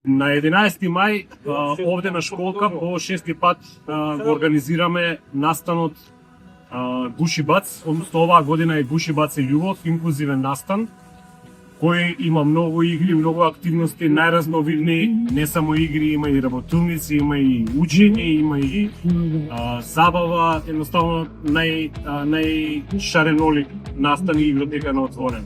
На 11 мај овде на школка по 6-ти пат го организираме настанот Бушибац, односно оваа година е Бушибац и љубов, инклузивен настан, кој има многу игри, многу активности, најразновидни, не само игри, има и работилници, има и учење, има и забава, едноставно најшаренолик настан и игротека на отворено.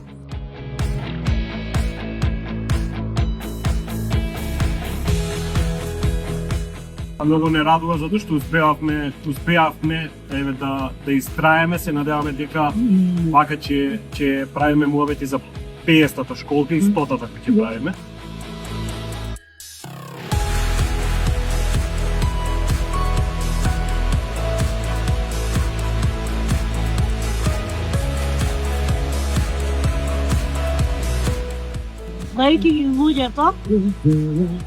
Многу не радува затоа што успеавме еве да истраеме, се надеваме дека вака ќе правиме муабети за 50-та школка и 100-та ќе правиме. Знаејќи ги луѓето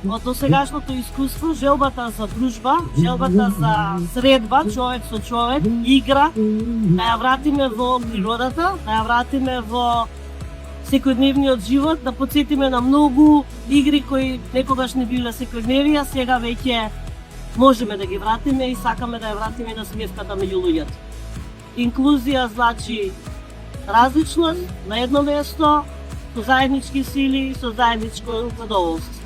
од досегашното искуство, желбата за дружба, желбата за средба, човек со човек, игра, да ја вратиме во природата, да ја вратиме во секојдневниот живот, да потсетиме на многу игри кои некогаш не биле секојдневни, а сега веќе можеме да ги вратиме и сакаме да ја вратиме на смеската меѓу луѓето. Инклузија значи различност на едно место, со заеднички сили, со заедничко задоволство.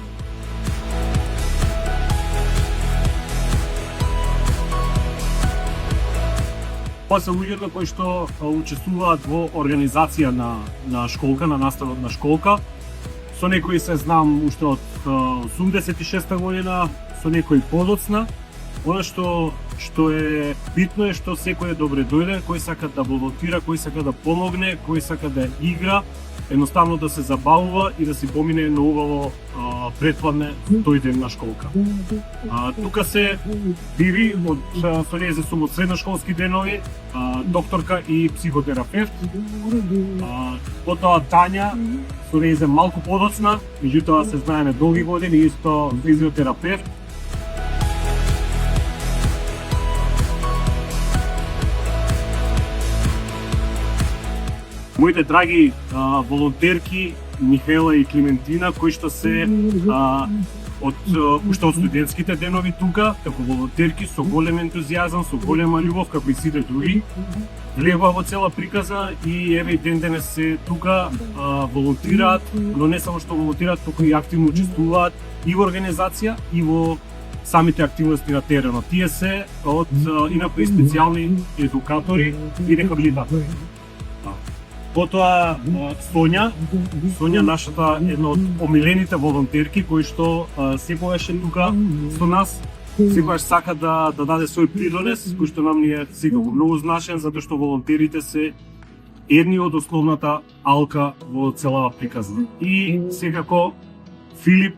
Тоа се луѓето кои што учествуваат во организација на школка, на настанот на школка. Со некои се знам уште од 86-та година, со некои подоцна. Она што е битно е што секој е добре дојде, кој сака да волонтира, кој сака да помогне, кој сака да игра, едноставно да се забавува и да си помине на убаво претпладне тој ден на школка. Тука се биви со незе сум од средношколски денови, докторка и психотерапевт. Потоа Тања, со незе малку подоцна, меѓутоа се знаеме долги години, исто физиотерапевт. Моите драги волонтерки Михаела и Климентина, кои што се уште од студентските денови тука, како волонтерки со голем ентузијазам, со голема љубов, како и сите други, влегува во цела приказа и еве ден денес се тука волонтираат, но не само што волонтираат, туку и активно учествуваат и во организација и во самите активности на теренот. Тие се од инаку и специјални едукатори и рехабилитатори. Потоа Сонја, нашата една од омилените волонтерки, кој што секогаш е тука со нас, секогаш сака да даде свој придонес, кој што нам ни е секако многу значен, затоа што волонтерите се едни од основната алка во целава приказна. И секако Филип,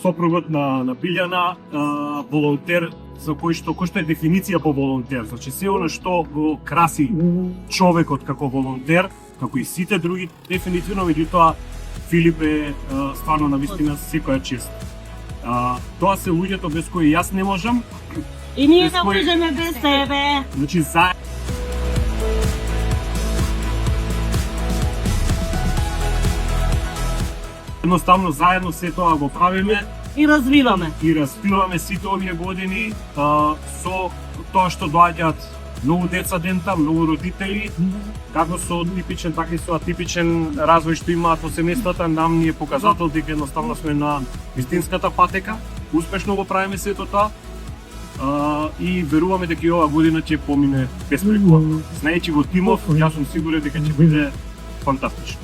сопругот на Билјана, волонтер, за кој што е дефиниција по волонтер. Значи се она што го краси човекот како волонтер, како и сите други, дефинитивно, меѓутоа Филип е стварно навистина секоја чест. Тоа се луѓето без кои јас не можам. И ние не можеме без тебе. Значи едноставно заедно се тоа го правиме. И развиваме сите овие години со тоа што доаѓаат многу деца дента, многу родители, како со типичен, така и со атипичен развој што имаат во семејствата, нам ни е показател дека едноставно сме на вистинската патека, успешно го правиме сето тоа и веруваме дека и оваа година ќе помине без прекора. Знаејќи го тимов, јас сум сигурен дека ќе биде фантастично.